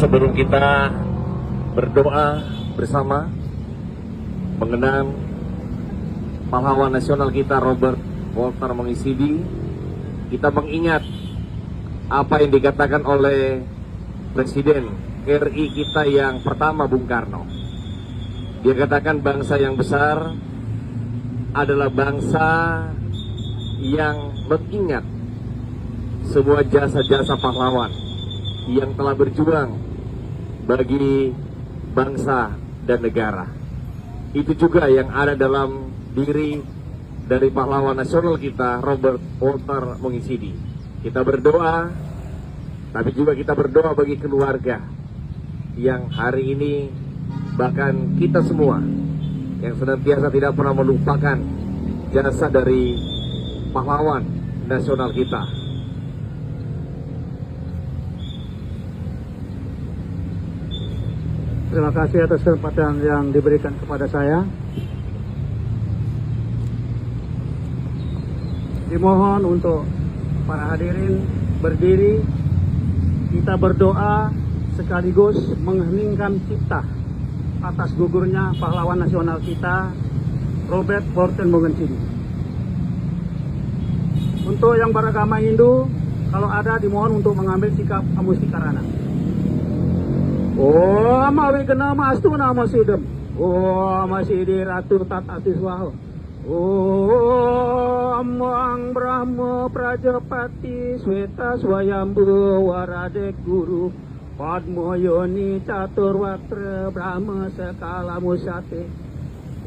sebelum kita berdoa bersama mengenang pahlawan nasional kita Robert Walter Mongisidi, kita mengingat apa yang dikatakan oleh Presiden RI kita yang pertama, Bung Karno. Dia katakan bangsa yang besar adalah bangsa yang mengingat semua jasa-jasa pahlawan yang telah berjuang bagi bangsa dan negara. Itu juga yang ada dalam diri dari pahlawan nasional kita, Robert Walter Mongisidi. Kita berdoa, tapi juga kita berdoa bagi keluarga yang hari ini, bahkan kita semua yang senantiasa tidak pernah melupakan jasa dari pahlawan nasional kita. Terima kasih atas kesempatan yang diberikan kepada saya. Dimohon untuk para hadirin berdiri, kita berdoa sekaligus mengheningkan cipta atas gugurnya pahlawan nasional kita, Robert Walter Mongisidi. Untuk yang beragama Hindu, kalau ada dimohon untuk mengambil sikap amustikarana. Om awi kena mastu nama sidem. Om masih ratu tat atiswaho. Om ang Brahma Prajapati Sweta Swayambhu Waradek Guru Padmo Yoni Caturwatra Brahma Sekala Musate.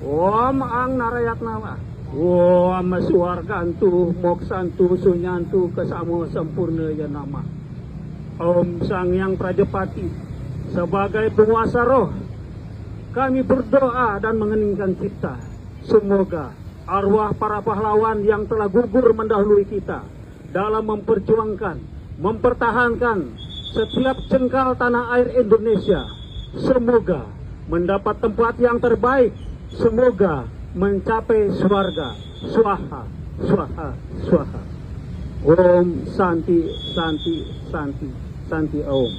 Om ang Narayatnawa. Om Swargantu Moksantu Sunyantu Kesamo Sempurna ya nama. Om Sang Yang Prajapati, sebagai penguasa roh, kami berdoa dan mengeningkan cipta. Semoga arwah para pahlawan yang telah gugur mendahului kita dalam memperjuangkan, mempertahankan setiap jengkal tanah air Indonesia, semoga mendapat tempat yang terbaik, semoga mencapai swarga. Swaha, swaha, swaha. Om Santi, Santi, Santi, Santi Om.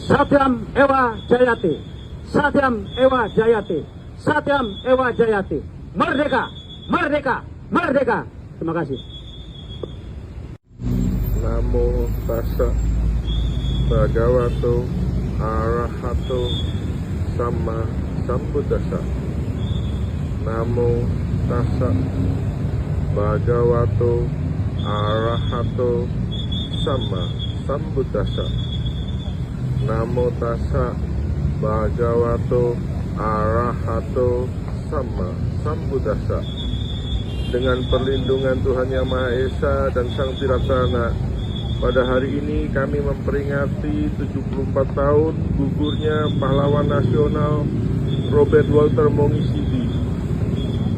Satyam Ewa Jayate, Satyam Ewa Jayate, Satyam Ewa Jayate. Merdeka, merdeka, merdeka. Terima kasih. Namo tassa bhagavato arahato sama sambuddhassa. Namo tassa bhagavato arahato sama sambuddhassa. Namo tassa bhagavato arahato sama sambuddhassa. Dengan perlindungan Tuhan Yang Maha Esa dan Sang Tiraksana, pada hari ini kami memperingati 74 tahun gugurnya pahlawan nasional Robert Walter Mongisidi.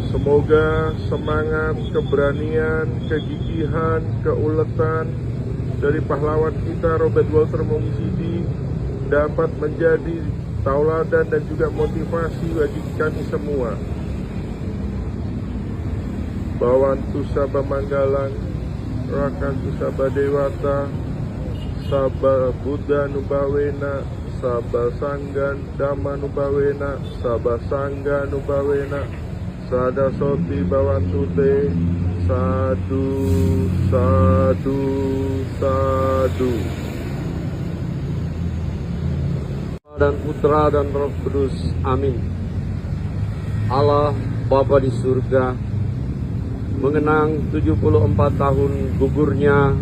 Semoga semangat, keberanian, kegigihan, keuletan dari pahlawan kita Robert Walter Mongisidi dapat menjadi tauladan dan juga motivasi bagi kami semua. Bawantu Sabha Manggalang, Rakantu Sabha Dewata, Sabha Buddha Nubawena, Sabha Sangga Dhamma Nubawena, Sabha Sangga Nubawena, Sada Soti Bawantu Te, Sadu, Sadu, Sadu. Dan Putra dan Roh Kudus, amin. Allah Bapa di surga mengenang 74 tahun gugurnya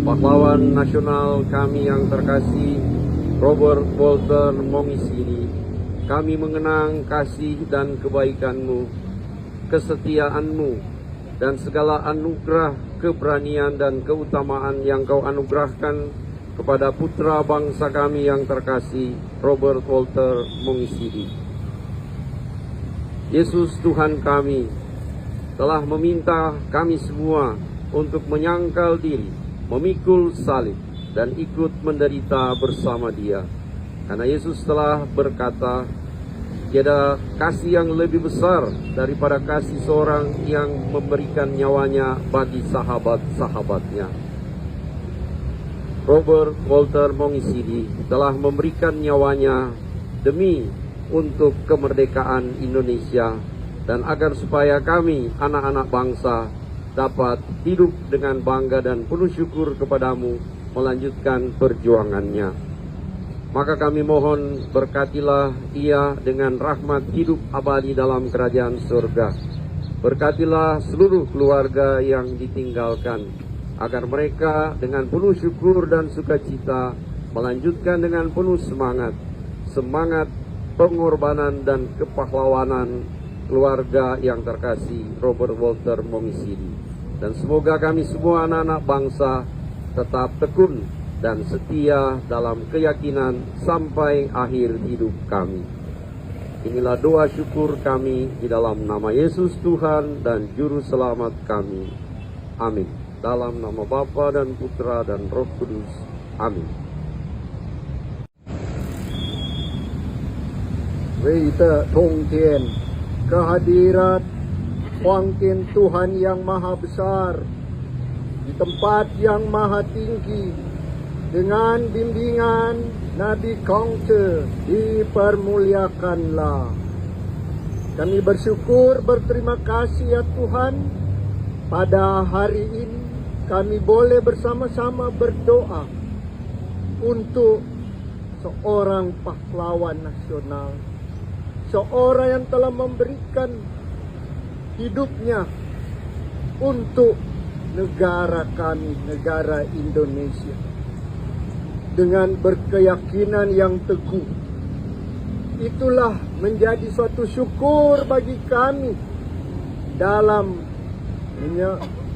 pahlawan nasional kami yang terkasih Robert Walter Mongisidi. Kami mengenang kasih dan kebaikan-Mu, kesetiaan-Mu, dan segala anugerah, keberanian dan keutamaan yang Kau anugerahkan kepada putra bangsa kami yang terkasih Robert Walter Mongisidi. Yesus Tuhan kami telah meminta kami semua untuk menyangkal diri, memikul salib, dan ikut menderita bersama Dia. Karena Yesus telah berkata, tiada kasih yang lebih besar daripada kasih seorang yang memberikan nyawanya bagi sahabat-sahabatnya. Robert Walter Mongisidi telah memberikan nyawanya demi untuk kemerdekaan Indonesia dan agar supaya kami anak-anak bangsa dapat hidup dengan bangga dan penuh syukur kepadamu melanjutkan perjuangannya. Maka kami mohon berkatilah ia dengan rahmat hidup abadi dalam kerajaan surga. Berkatilah seluruh keluarga yang ditinggalkan, agar mereka dengan penuh syukur dan sukacita melanjutkan dengan penuh semangat pengorbanan dan kepahlawanan keluarga yang terkasih Robert Walter Mongisidi. Dan semoga kami semua anak-anak bangsa tetap tekun dan setia dalam keyakinan sampai akhir hidup kami. Inilah doa syukur kami di dalam nama Yesus Tuhan dan Juru Selamat kami. Amin. Dalam nama Bapa dan Putra dan Roh Kudus. Amin. Kita tongtien kehadirat Kuangkin Tuhan yang Maha Besar di tempat yang maha tinggi, dengan bimbingan Nabi Kongce dipermuliakanlah. Kami bersyukur, berterima kasih ya Tuhan, pada hari ini kami boleh bersama-sama berdoa untuk seorang pahlawan nasional, seorang yang telah memberikan hidupnya untuk negara kami, negara Indonesia, dengan berkeyakinan yang teguh. Itulah menjadi suatu syukur bagi kami dalam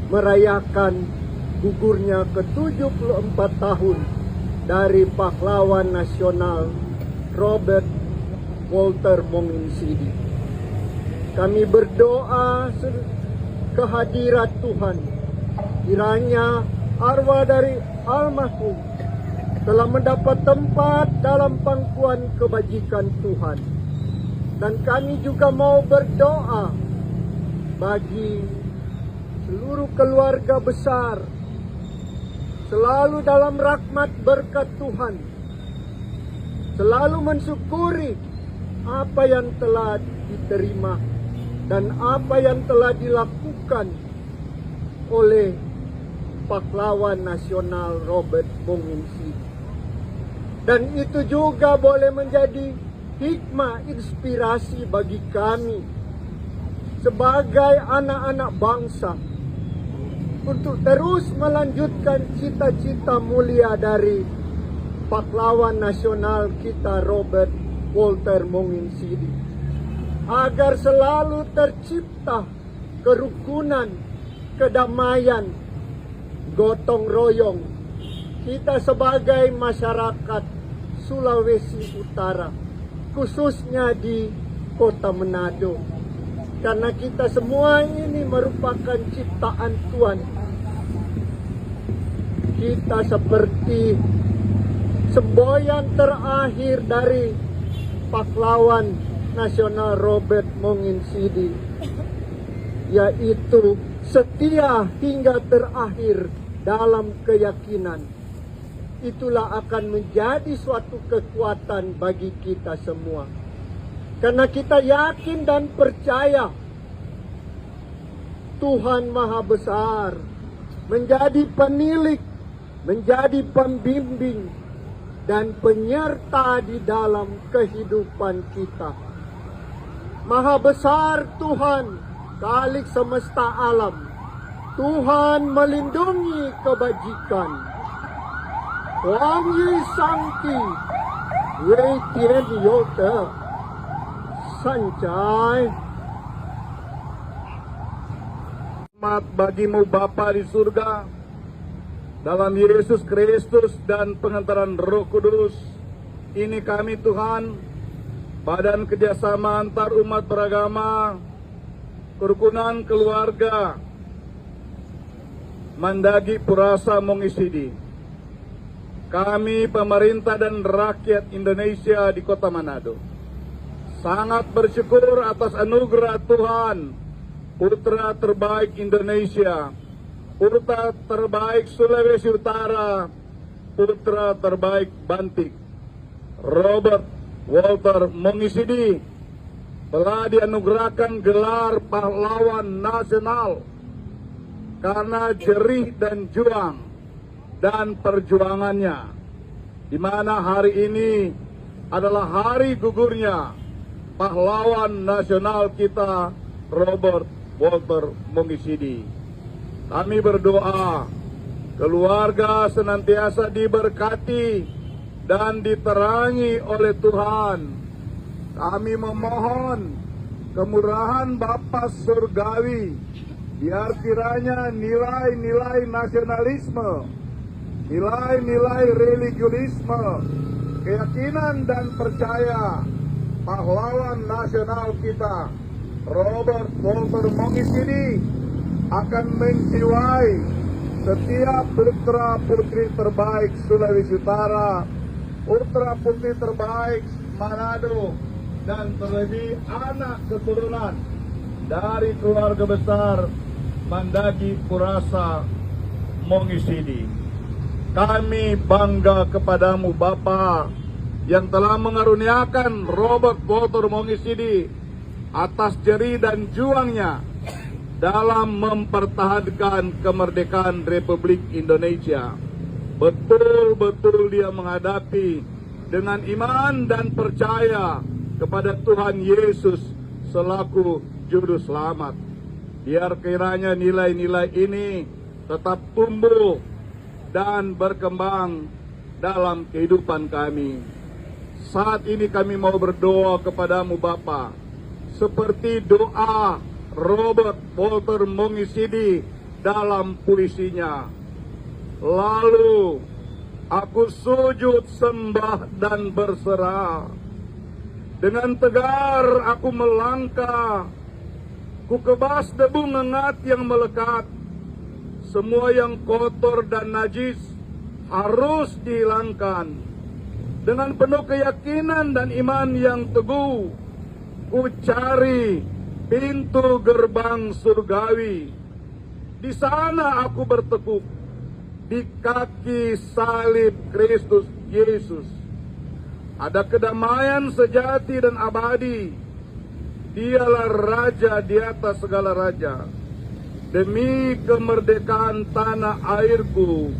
merayakan gugurnya ke-74 tahun dari pahlawan nasional Robert Walter Mongisidi. Kami berdoa kehadirat Tuhan, kiranya arwah dari almarhum telah mendapat tempat dalam pangkuan kebajikan Tuhan. Dan kami juga mau berdoa bagi seluruh keluarga besar selalu dalam rahmat berkat Tuhan, selalu mensyukuri apa yang telah diterima dan apa yang telah dilakukan oleh pahlawan nasional Robert Mongisidi. Dan itu juga boleh menjadi hikmah, inspirasi bagi kami sebagai anak-anak bangsa untuk terus melanjutkan cita-cita mulia dari pahlawan nasional kita Robert Walter Mongisidi, agar selalu tercipta kerukunan, kedamaian, gotong royong kita sebagai masyarakat Sulawesi Utara, khususnya di Kota Manado. Karena kita semua ini merupakan ciptaan Tuhan. Kita seperti semboyan terakhir dari pahlawan nasional Robert Mongisidi, yaitu setia hingga terakhir dalam keyakinan. Itulah akan menjadi suatu kekuatan bagi kita semua. Karena kita yakin dan percaya Tuhan Maha Besar menjadi penilik, menjadi pembimbing dan penyerta di dalam kehidupan kita. Maha besar Tuhan, Khalik semesta alam. Tuhan melindungi kebajikan. Wang Yi Sangti, Wei Tian Yote, Sancai. Selamat bagimu Bapa di surga, dalam Yesus Kristus dan penghantaran Roh Kudus. Ini kami Tuhan, Badan Kerjasama Antar Umat Beragama, Kerukunan Keluarga Mandagi Purasa Mongisidi. Kami pemerintah dan rakyat Indonesia di Kota Manado sangat bersyukur atas anugerah Tuhan, putra terbaik Indonesia, putra terbaik Sulawesi Utara, putra terbaik Bantik, Robert Walter Mongisidi, telah dianugerahkan gelar pahlawan nasional karena jerih dan juang dan perjuangannya, di mana hari ini adalah hari gugurnya pahlawan nasional kita Robert Walter Mongisidi. Kami berdoa keluarga senantiasa diberkati dan diterangi oleh Tuhan. Kami memohon kemurahan Bapa Surgawi, biar kiranya nilai-nilai nasionalisme, nilai-nilai religiulisme, keyakinan dan percaya pahlawan nasional kita Robert Walter Mongisidi akan menjiwai setiap putra putri terbaik Sulawesi Utara, putra putri terbaik Manado, dan terlebih anak keturunan dari keluarga besar Mandagi Purasa Mongisidi. Kami bangga kepadamu Bapa yang telah mengaruniakan Robert Walter Mongisidi atas jerih dan juangnya dalam mempertahankan kemerdekaan Republik Indonesia. Betul-betul dia menghadapi dengan iman dan percaya kepada Tuhan Yesus selaku Juru Selamat. Biar kiranya nilai-nilai ini tetap tumbuh dan berkembang dalam kehidupan kami. Saat ini kami mau berdoa kepadamu Bapa, seperti doa Robert Walter Mongisidi dalam puisinya. Lalu aku sujud sembah dan berserah. Dengan tegar aku melangkah, ku kebas debu ngengat yang melekat. Semua yang kotor dan najis harus dihilangkan. Dengan penuh keyakinan dan iman yang teguh, ku cari pintu gerbang surgawi. Di sana aku bertekuk di kaki salib Kristus Yesus. Ada kedamaian sejati dan abadi. Dialah Raja di atas segala raja. Demi kemerdekaan tanah airku,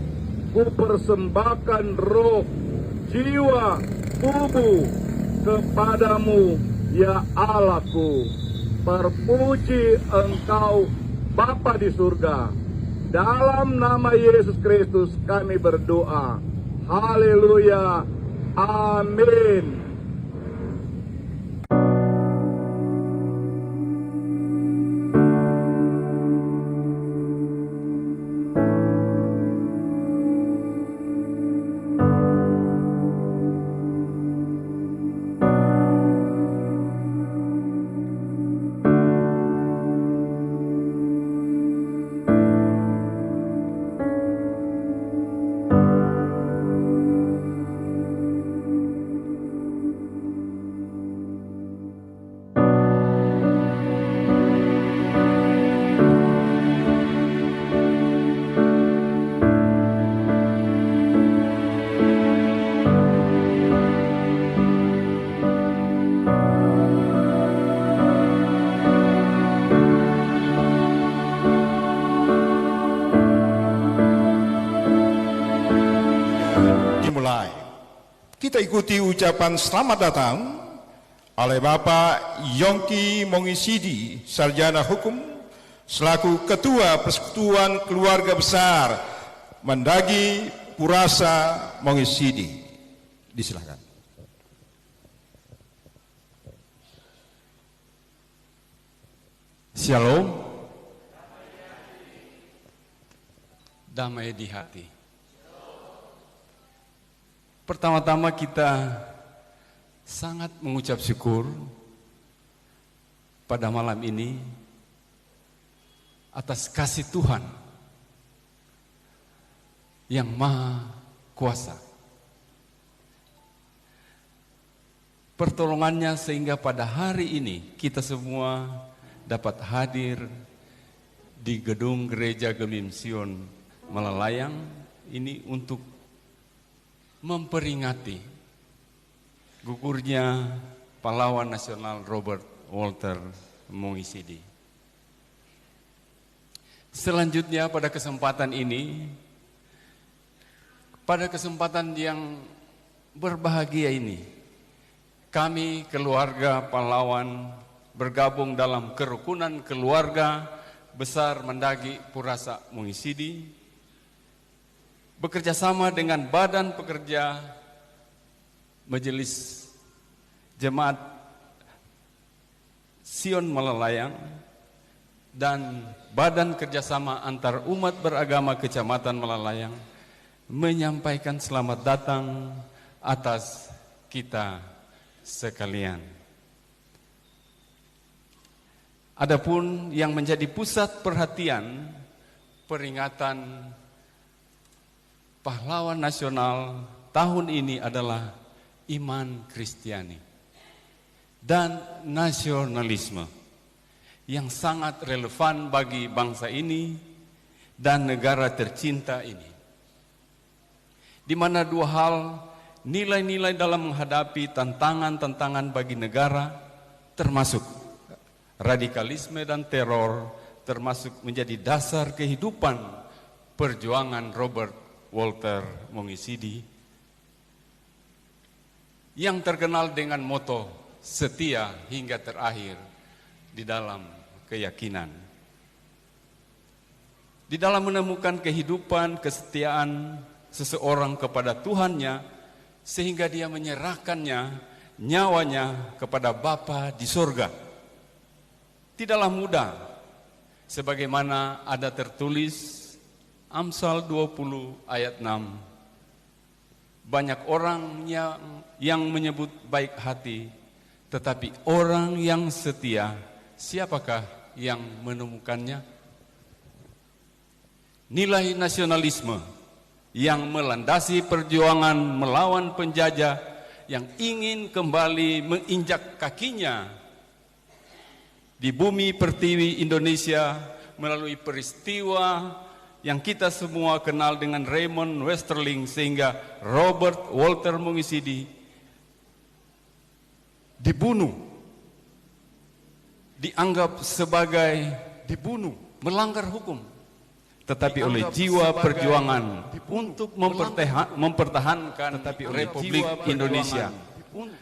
ku persembahkan roh, jiwa, tubuh kepadamu, ya Allahku. Terpuji Engkau Bapa di surga. Dalam nama Yesus Kristus kami berdoa. Haleluya. Amin. Kita ikuti ucapan selamat datang oleh Bapak Yongki Mongisidi, Sarjana Hukum, selaku Ketua Persekutuan Keluarga Besar Mandagi Purasa Mongisidi. Disilakan. Shalom. Damai di hati. Pertama-tama kita sangat mengucap syukur pada malam ini atas kasih Tuhan yang Maha Kuasa. Pertolongannya sehingga pada hari ini kita semua dapat hadir di gedung Gereja Gemim Sion Malalayang ini untuk memperingati gugurnya pahlawan nasional Robert Walter Mongisidi. Selanjutnya pada kesempatan ini, pada kesempatan yang berbahagia ini, kami keluarga pahlawan bergabung dalam kerukunan keluarga besar Mendagi Purasa Mongisidi, bekerjasama dengan Badan Pekerja Majelis Jemaat Sion Melalayang dan Badan Kerjasama Antar Umat Beragama Kecamatan Melalayang menyampaikan selamat datang atas kita sekalian. Adapun yang menjadi pusat perhatian peringatan pahlawan nasional tahun ini adalah iman Kristiani dan nasionalisme yang sangat relevan bagi bangsa ini dan negara tercinta ini, di mana dua hal nilai-nilai dalam menghadapi tantangan-tantangan bagi negara, termasuk radikalisme dan teror, termasuk menjadi dasar kehidupan perjuangan Robert Walter Mongisidi yang terkenal dengan moto setia hingga terakhir di dalam keyakinan. Di dalam menemukan kehidupan kesetiaan seseorang kepada Tuhannya, sehingga dia menyerahkannya, nyawanya kepada Bapa di surga. Tidaklah mudah, sebagaimana ada tertulis Amsal 20 ayat 6. Banyak orang yang menyebut baik hati, tetapi orang yang setia, siapakah yang menemukannya? Nilai nasionalisme yang melandasi perjuangan melawan penjajah yang ingin kembali menginjak kakinya di bumi pertiwi Indonesia melalui peristiwa yang kita semua kenal dengan Raymond Westerling, sehingga Robert Walter Mongisidi dibunuh, dianggap sebagai dibunuh, melanggar hukum, tetapi oleh jiwa perjuangan untuk mempertahankan Republik Indonesia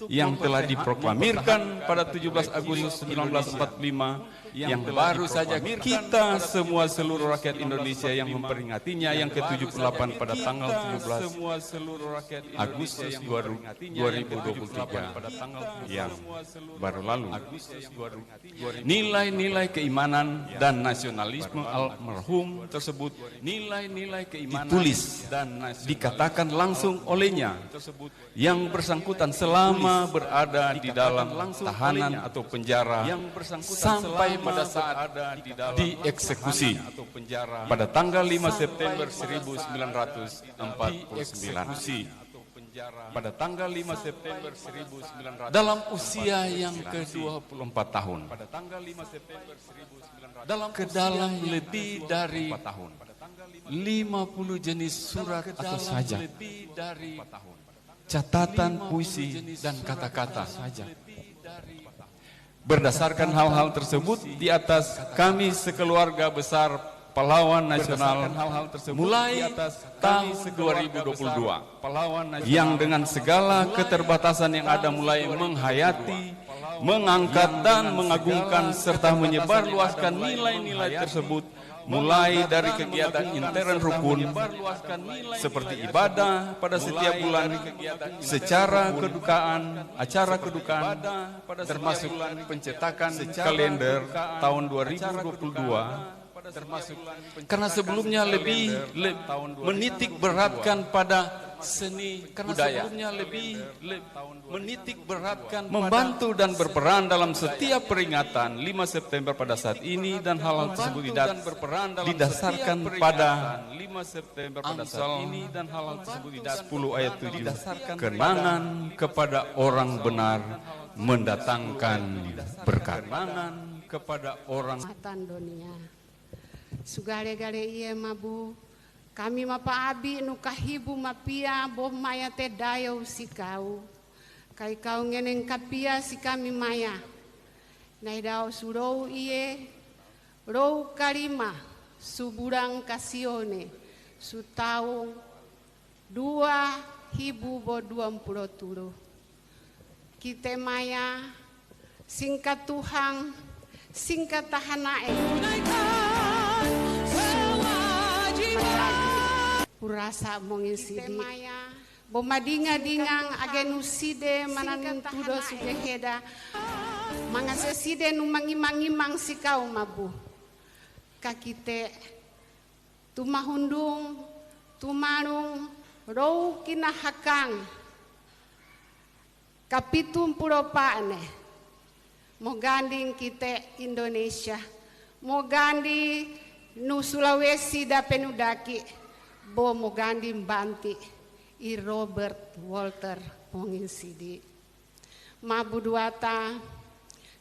yang telah diproklamirkan pada 17 Agustus 1945, yang baru saja kita semua seluruh rakyat Indonesia yang memperingatinya yang ke-78 pada tanggal 17 Agustus 2023 yang baru lalu. Nilai-nilai keimanan dan nasionalisme almarhum tersebut, nilai-nilai keimanan ditulis dan dikatakan langsung olehnya yang bersangkutan selama berada di dalam tahanan atau penjara sampai pada saat dieksekusi pada tanggal 5 September 1949. Pada tanggal 5 September 1949 dalam usia yang ke-24 tahun. Ke dalam lebih dari 50 jenis surat atau sajak, catatan puisi dan kata-kata saja. Berdasarkan hal-hal tersebut di atas, kami sekeluarga besar pahlawan nasional mulai tahun 2022 yang dengan segala keterbatasan yang ada mulai menghayati, mengangkat dan mengagungkan serta menyebarluaskan nilai-nilai tersebut, mulai dari kegiatan intern rukun seperti ibadah pada setiap bulan, secara kedukaan, acara kedukaan, termasuk pencetakan kalender tahun 2022, karena sebelumnya lebih menitik beratkan pada seni budaya, menitik beratkan membantu dan berperan dalam setiap peringatan 5 September pada saat ini, dan hal-hal tersebut didasarkan pada 5 September pada saat ini dan hal-hal tersebut 10 ayat 7, kenangan kepada orang benar mendatangkan berkat. Kenangan kepada orang dunia. Sugale-gale ieu mabu Kami mapaabi no kahibu mapia bo maya te dayo si kau. Kai kau ngeneng kapia si kami maya. Nai dao surou iye, rou karima, suburang kasione, sutaung 2023. Kita maya, singkat Tuhan, singkat tahanae. Purasa mongisidi. Bomadinga-dingang agenuside manantudo sugeheda. Mangaseside numangimang-imang sikau mabu. Kakite tumahundung, tumanung, rou kinahakang. Kapitum puro paane. Moganding kita Indonesia. Mogandi nu Sulawesi da penudaki. Bo mogandi mbanti i Robert Walter Mongisidi. Mabuduata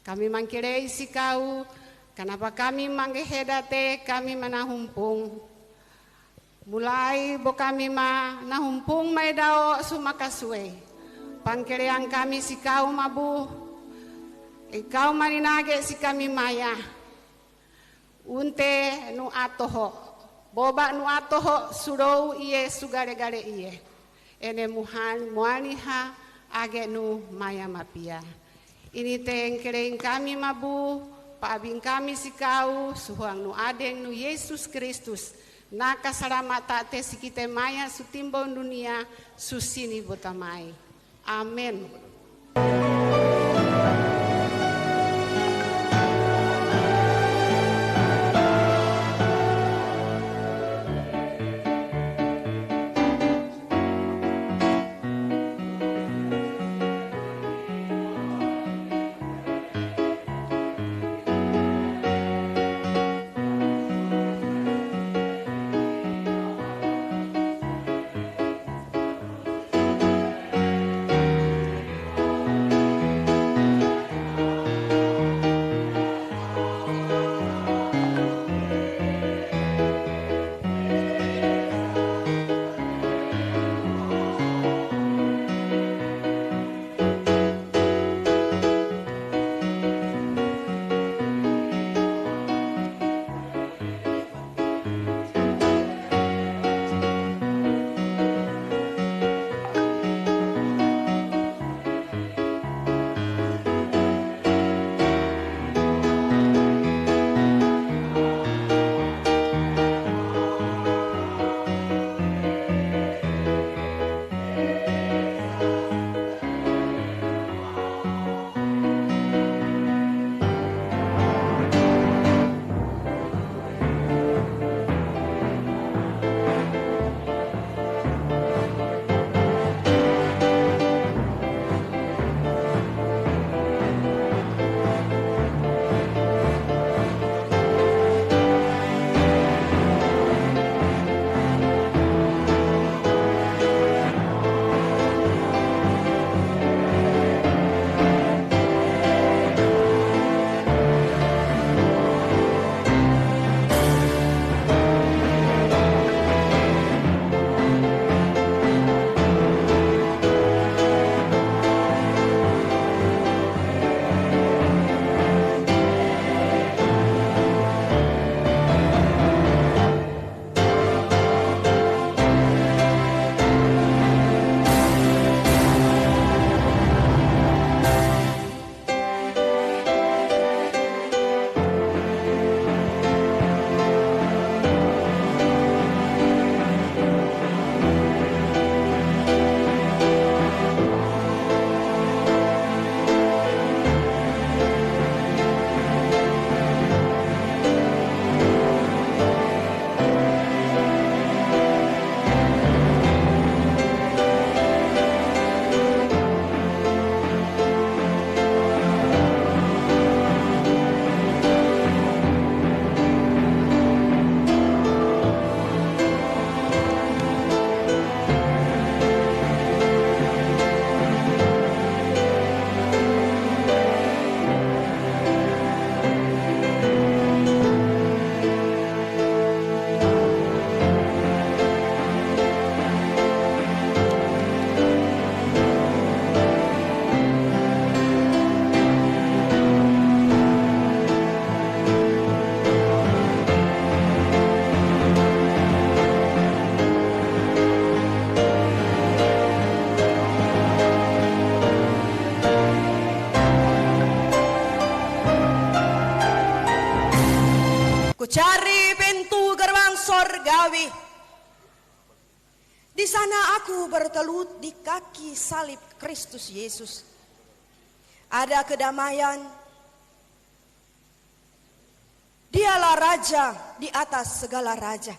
kami mangkirei si kau, kenapa kami manggehedate kami manahumpung. Mulai bo kami nahumpung may dao sumakaswe. Pangkireang kami si kau mabu, ikaw maninage si kami maya. Unte nu atoho. Boba nu atoho surou iye sugare-gare iye. Ene muaniha age nu maya mapia. Ini tengkereng kami mabu, paabing kami si kau, suhuang nu adeng nu Yesus Kristus. Nakasalamat te si kita maya sutimbang dunia susini botamai. Amin. surgawi. Di sana aku bertelut di kaki salib Kristus Yesus. Ada kedamaian. Dialah raja di atas segala raja.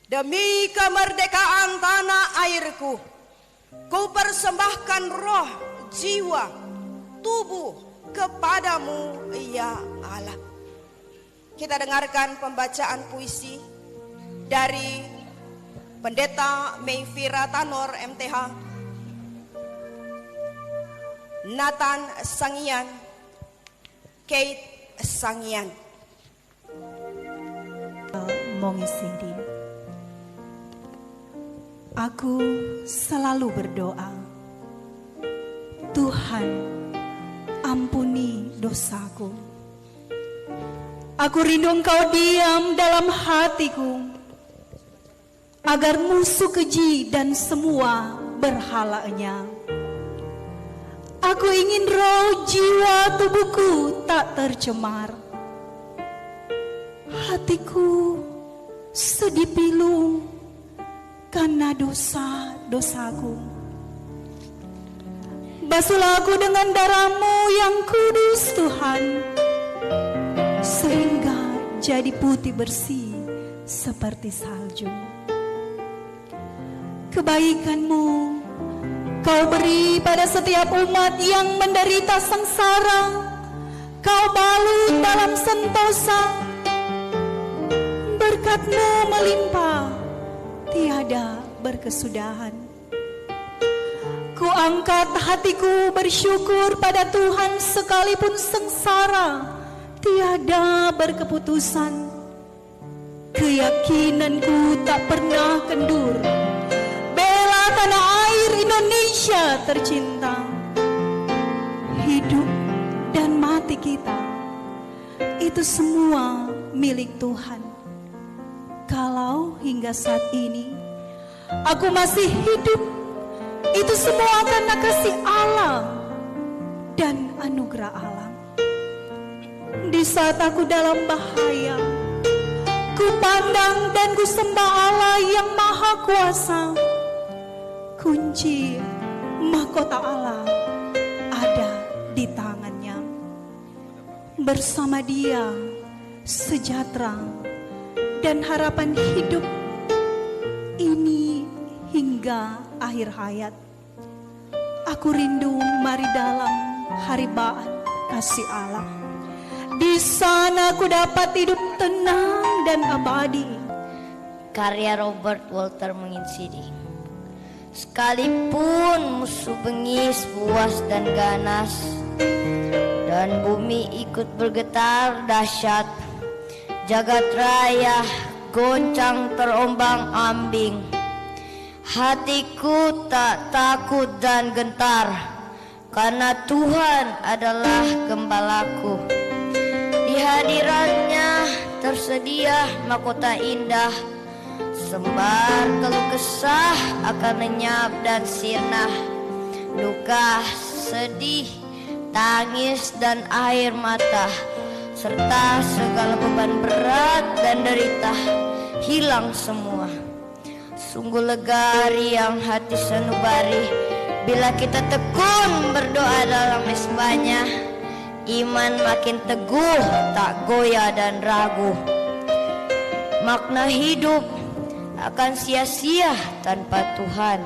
Demi kemerdekaan tanah airku, ku persembahkan roh, jiwa, tubuh kepadamu ya Allah. Kita dengarkan pembacaan puisi dari Pendeta Mayfira Tanor MTH, Nathan Sangian, Kate Sangian. Mongisidi. Aku selalu berdoa, Tuhan, ampuni dosaku. Aku rindu Engkau diam dalam hatiku, agar musuh keji dan semua berhalanya. Aku ingin roh, jiwa, tubuhku tak tercemar. Hatiku sedih pilu karena dosa-dosaku. Basuhlah aku dengan darah-Mu yang kudus Tuhan, sehingga jadi putih bersih seperti salju. Kebaikan-Mu Kau beri pada setiap umat yang menderita sengsara. Kau balut dalam sentosa. Berkat-Mu melimpah, tiada berkesudahan. Ku angkat hatiku bersyukur pada Tuhan sekalipun sengsara, tiada berkeputusan. Keyakinanku tak pernah kendur, bela tanah air Indonesia tercinta. Hidup dan mati kita, itu semua milik Tuhan. Kalau hingga saat ini aku masih hidup, itu semua karena kasih Allah dan anugerah Allah. Di saat aku dalam bahaya, ku pandang dan ku sembah Allah yang maha kuasa. Kunci mahkota Allah ada di tangannya. Bersama Dia sejahtera dan harapan hidup ini hingga akhir hayat. Aku rindu mari dalam haribaan kasih Allah. Di sana aku dapat hidup tenang dan abadi. Karya Robert Walter Menginsidi. Sekalipun musuh bengis, buas dan ganas, dan bumi ikut bergetar dahsyat, jagat raya goncang terombang ambing, hatiku tak takut dan gentar, karena Tuhan adalah gembalaku. Di hadiratnya tersedia mahkota indah, sembar keluh kesah akan lenyap dan sirna. Duka, sedih, tangis dan air mata, serta segala beban berat dan derita hilang semua. Sungguh lega riang hati sanubari bila kita tekun berdoa dalam mesbahnya. Iman makin teguh, tak goyah dan ragu. Makna hidup akan sia-sia tanpa Tuhan.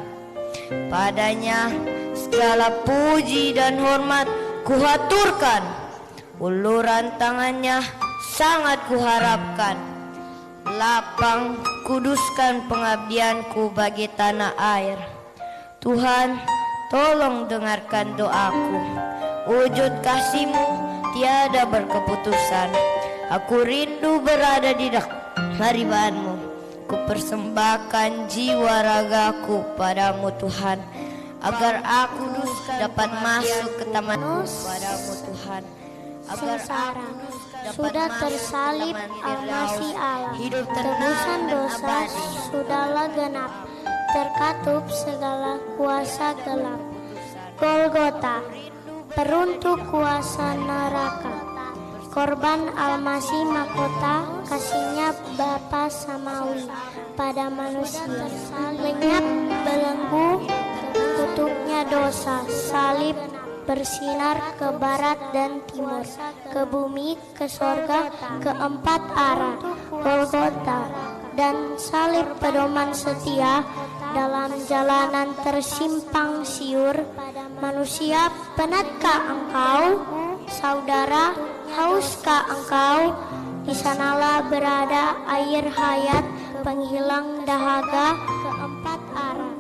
Padanya segala puji dan hormat kuhaturkan. Uluran tangannya sangat kuharapkan. Lapang kuduskan pengabdianku bagi tanah air. Tuhan, tolong dengarkan doaku. Wujud kasih-Mu tiada berkeputusan. Aku rindu berada di hariban-Mu. Ku persembahkan jiwa ragaku padamu Tuhan, agar aku dapat masuk ke taman-Mu padamu Tuhan. Sengsara sudah tersalib almasi Allah, tebusan dosa sudahlah genap, terkatup segala kuasa gelap. Golgota peruntuk kuasa neraka, korban almasi mahkota kasihnya Bapa Samawi. pada manusia. Lenyap belenggu kutuknya dosa. Salib bersinar ke barat dan timur, ke bumi, ke sorga, ke empat arah. Golgota dan salib pedoman setia dalam jalanan tersimpang siur. Manusia, penatkah engkau? Saudara, hauskah engkau? Di sanalah berada air hayat, penghilang dahaga, keempat arah,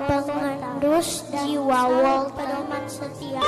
pengendus jiwa. Wal pedoman setia.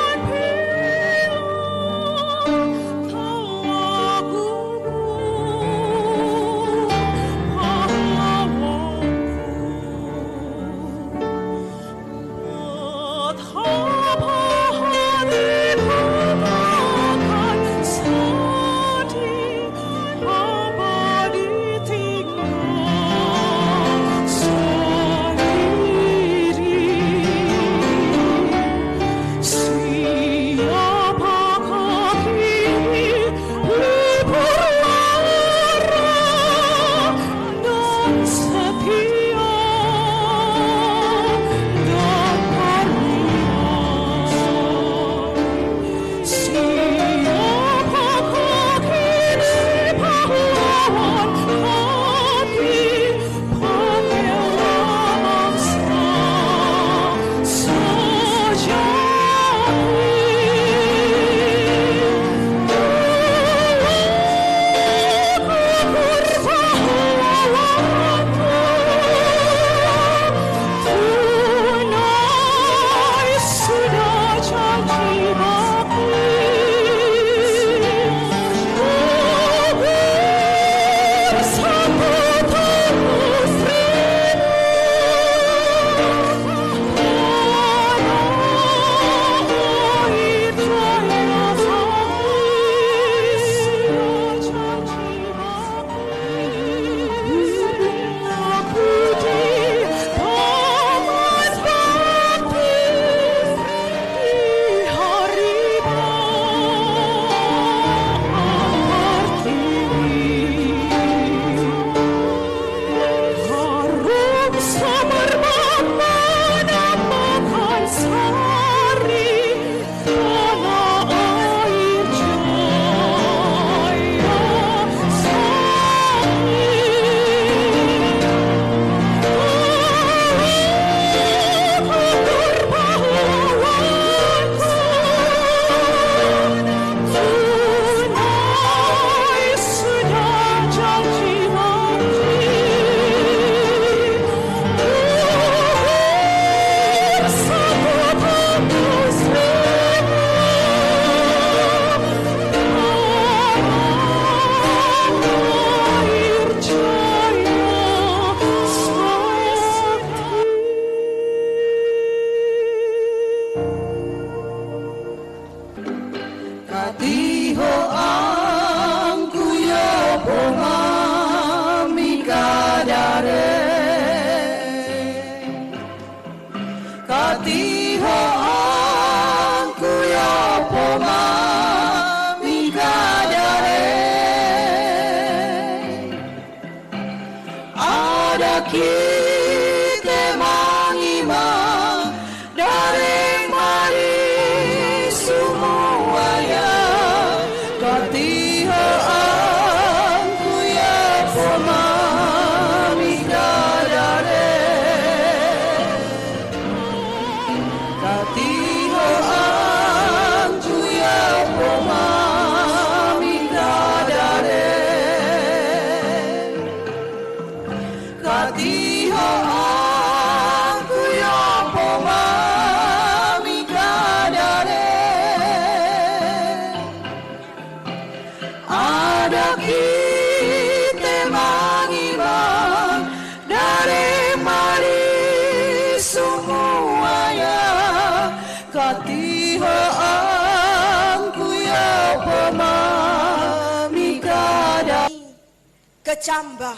Kecambah,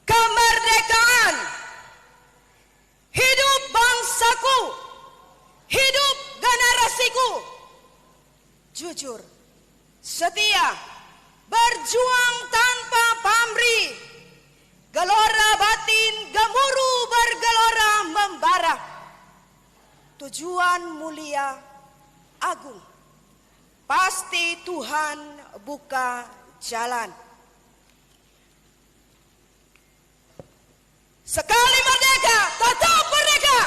kemerdekaan, hidup bangsaku, hidup generasiku, jujur, setia, berjuang tanpa pamrih, Gelora batin gemuruh bergelora membara. Tujuan mulia agung. Pasti Tuhan buka jalan. Sekali merdeka, tetap merdeka.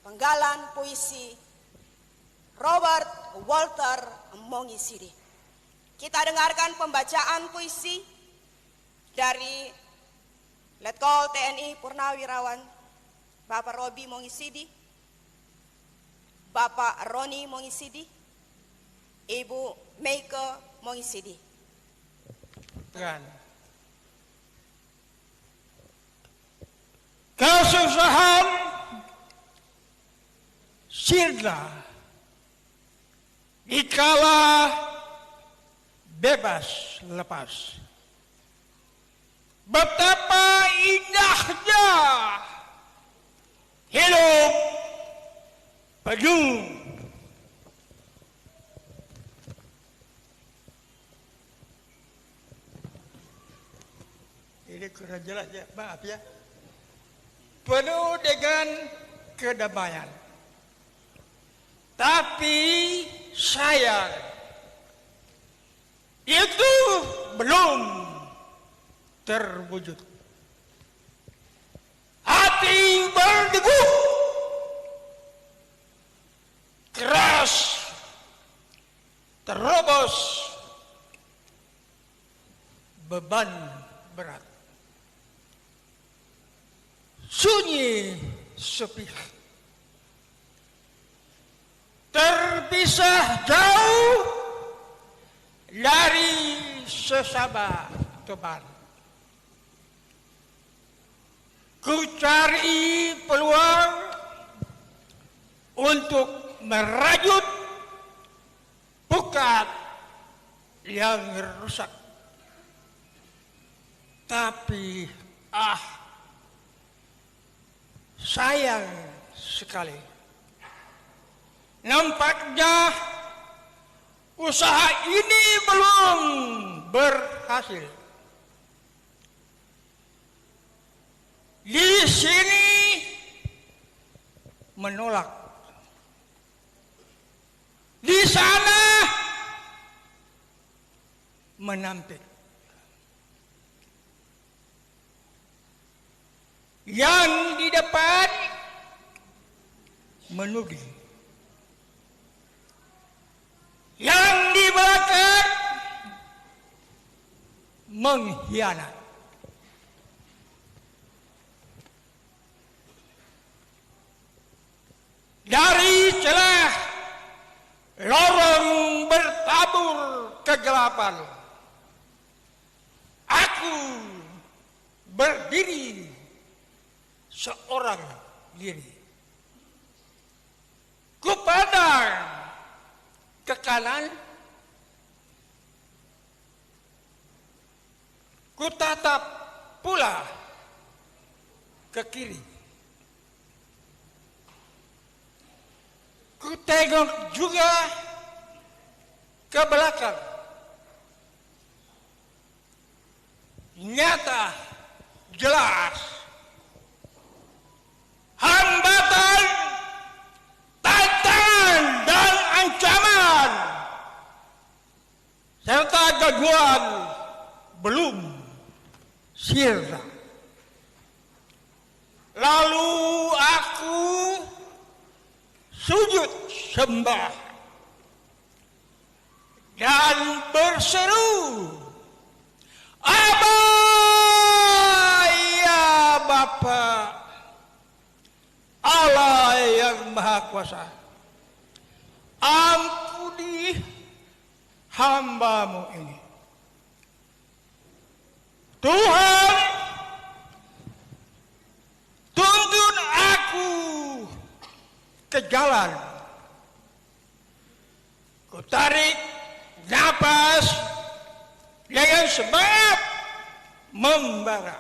Penggalan puisi Robert Walter Mongisidi. Kita dengarkan pembacaan puisi dari Letkol TNI Purnawirawan Bapak Robi Mongisidi, Bapak Roni Mongisidi, Ibu Meike Mongisidi. Kesusahan sirna dikala bebas lepas. Betapa indahnya hidup penuh ini kurang jelas ya, maaf ya. Penuh dengan kedamaian. Tapi sayang, itu belum terwujud. Hati berdebu, keras, terobos, beban berat. Sunyi sepi, terpisah jauh dari sesama teman. Ku cari peluang untuk merajut pukat yang rusak. Tapi sayang sekali, nampaknya usaha ini belum berhasil. Di sini menolak, di sana menampik. Yang di depan menuding, yang di belakang mengkhianat. Dari celah lorong bertabur kegelapan, aku berdiri seorang diri. Ku pandang ke kanan, ku tatap pula ke kiri. Ku tengok juga ke belakang. Nyata, jelas, hambatan, tantangan dan ancaman serta gangguan belum sirna. Lalu aku sujud sembah dan berseru, Aba ya Bapa, Allah yang Maha Kuasa, ampuni hamba-Mu ini. Tuhan, tuntun aku ke jalan. Ku tarik napas dengan semangat membara.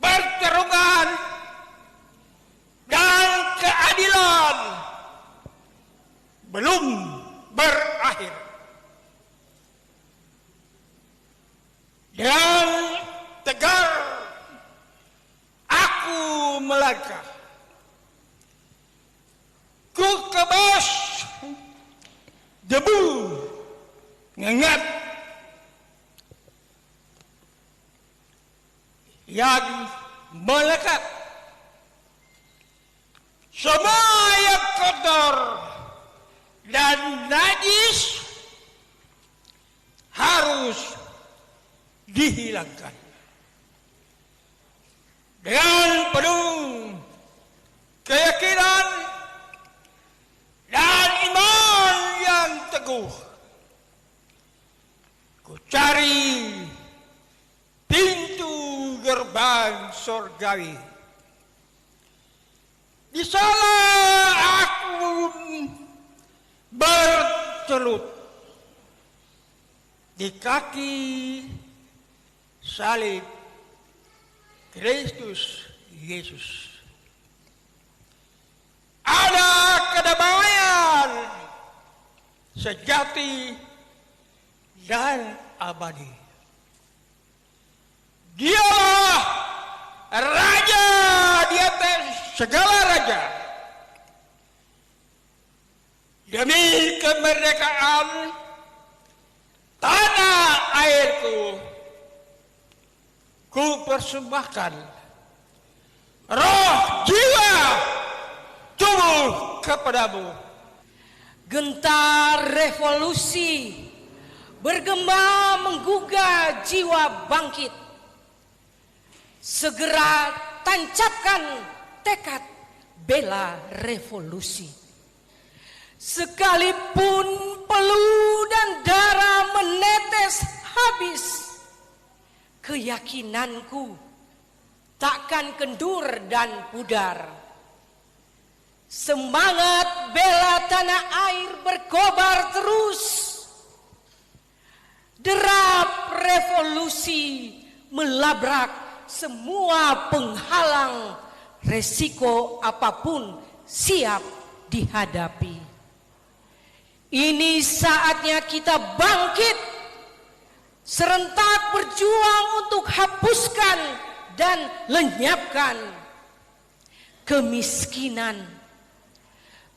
Pertarungan dan keadilan belum berakhir. Dan mengingat yang melekat semua yang kotor dan najis harus dihilangkan dengan penuh keyakinan dan iman yang teguh. Ku cari pintu gerbang surgawi. Di sana aku bertelut di kaki salib Kristus Yesus. Ada kedamaian sejati dan abadi. Dialah Raja di atas segala raja. Demi kemerdekaan tanah airku, ku persembahkan roh, jiwa, tubuh kepadamu. Gentar revolusi bergema menggugah jiwa bangkit. Segera tancapkan tekad bela revolusi. Sekalipun peluh dan darah menetes habis, keyakinanku takkan kendur dan pudar. Semangat bela tanah air berkobar terus. Derap revolusi melabrak semua penghalang, resiko apapun siap dihadapi. Ini saatnya kita bangkit, serentak berjuang untuk hapuskan dan lenyapkan kemiskinan,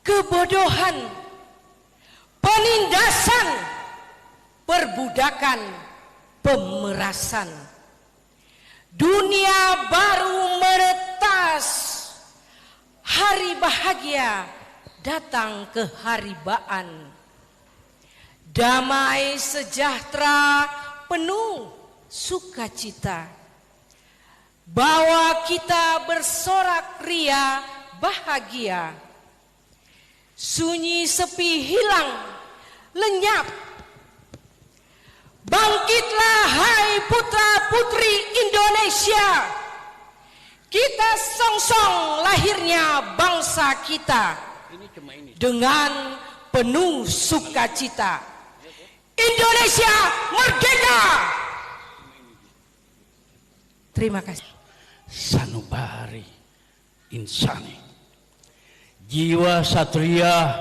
kebodohan, penindasan, perbudakan, pemerasan. Dunia baru meretas, hari bahagia datang keharibaan. Damai sejahtera penuh sukacita. Bawa kita bersorak ria bahagia. Sunyi sepi hilang, lenyap. Bangkitlah hai putra putri Indonesia. Kita songsong lahirnya bangsa kita dengan penuh sukacita. Indonesia merdeka. Terima kasih. Sanubari insani, jiwa satria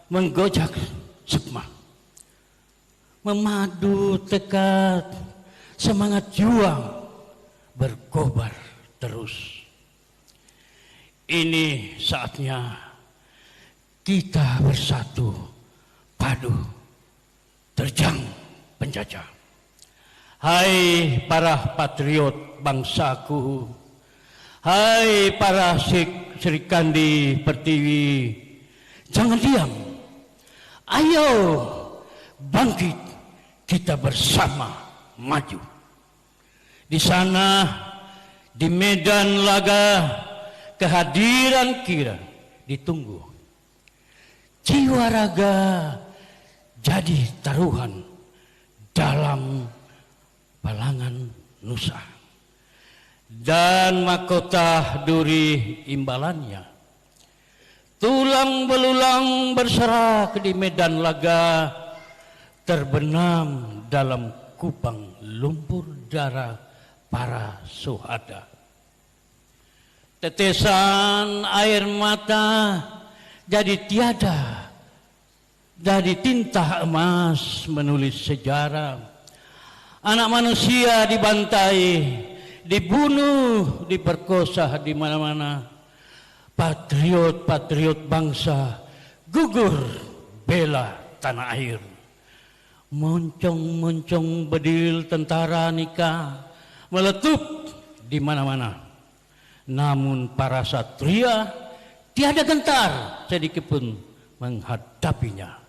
menggojak sukma, memadu tekad, semangat juang berkobar terus. Ini saatnya kita bersatu padu terjang penjajah. Hai para patriot bangsaku, hai para Serikandi Pertiwi, jangan diam, ayo bangkit, kita bersama maju. Di sana, di medan laga, kehadiran kita ditunggu. Jiwa raga jadi taruhan dalam balangan nusa, dan mahkota duri imbalannya. Tulang belulang berserak di medan laga, terbenam dalam kupang lumpur darah para syuhada. Tetesan air mata jadi tiada, jadi tinta emas menulis sejarah. Anak manusia dibantai, dibunuh, diperkosa di mana-mana. Patriot-patriot bangsa gugur bela tanah air. moncong-moncong bedil tentara nikah meletup di mana-mana. Namun para satria tiada gentar sedikit pun menghadapinya.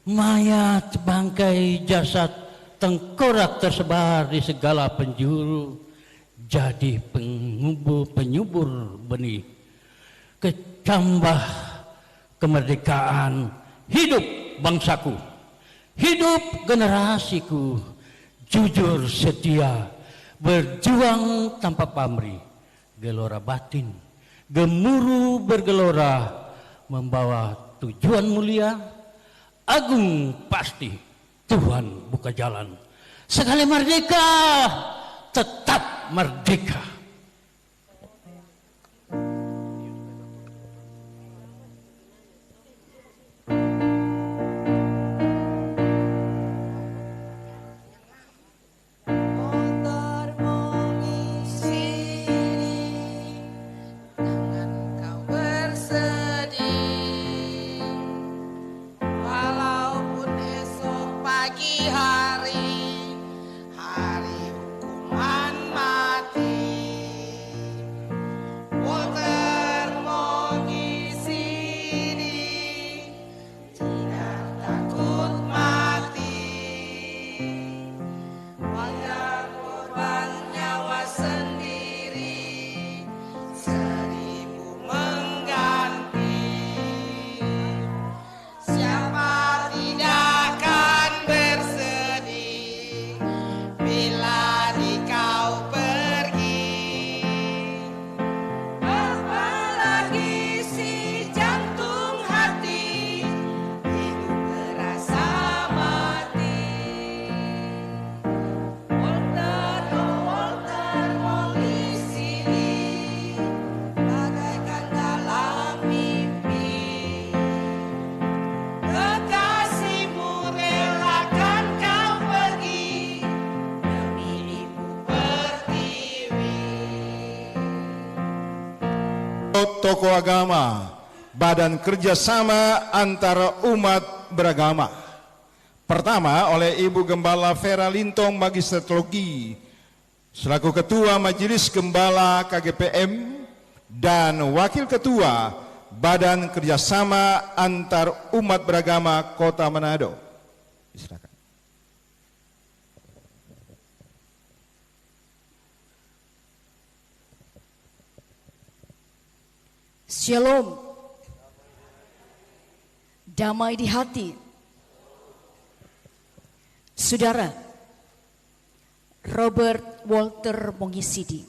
Mayat, bangkai, jasad, tengkorak tersebar di segala penjuru, jadi penyubur benih. Kecambah kemerdekaan, hidup bangsaku, hidup generasiku, jujur setia, berjuang tanpa pamrih, gelora batin, gemuruh bergelora, membawa tujuan mulia, agung pasti Tuhan buka jalan. Sekali merdeka, tetap merdeka. Tokoh agama, badan kerjasama antara umat beragama. Pertama oleh Ibu Gembala Vera Lintong, Magister Teologi, selaku Ketua Majelis Gembala KGPM dan Wakil Ketua Badan Kerjasama Antar Umat Beragama Kota Manado. Silakan. Shalom, damai di hati. Saudara, Robert Walter Mongisidi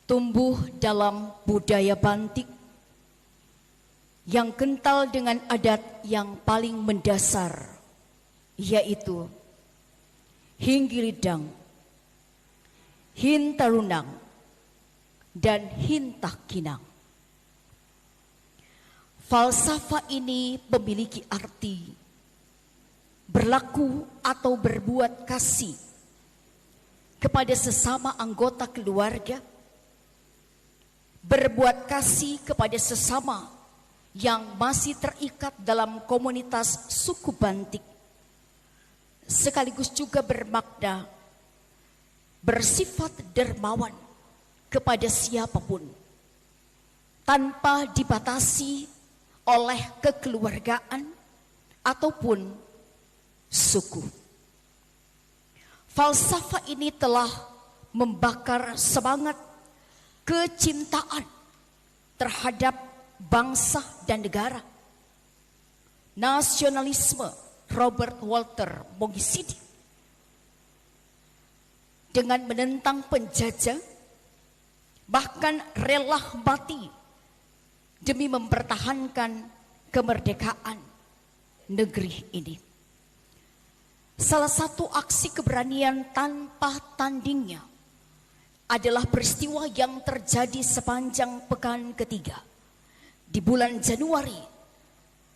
tumbuh dalam budaya Bantik yang kental dengan adat yang paling mendasar, yaitu Hinggilidang, Hintarunang, dan Hintakinang. Falsafah ini memiliki arti berlaku atau berbuat kasih kepada sesama anggota keluarga, berbuat kasih kepada sesama yang masih terikat dalam komunitas suku Bantik, sekaligus juga bermakna bersifat dermawan kepada siapapun tanpa dibatasi oleh kekeluargaan ataupun suku. Falsafah ini telah membakar semangat kecintaan terhadap bangsa dan negara. Nasionalisme Robert Walter Mongisidi dengan menentang penjajah, bahkan rela mati demi mempertahankan kemerdekaan negeri ini. Salah satu aksi keberanian tanpa tandingnya adalah peristiwa yang terjadi sepanjang pekan ketiga di bulan Januari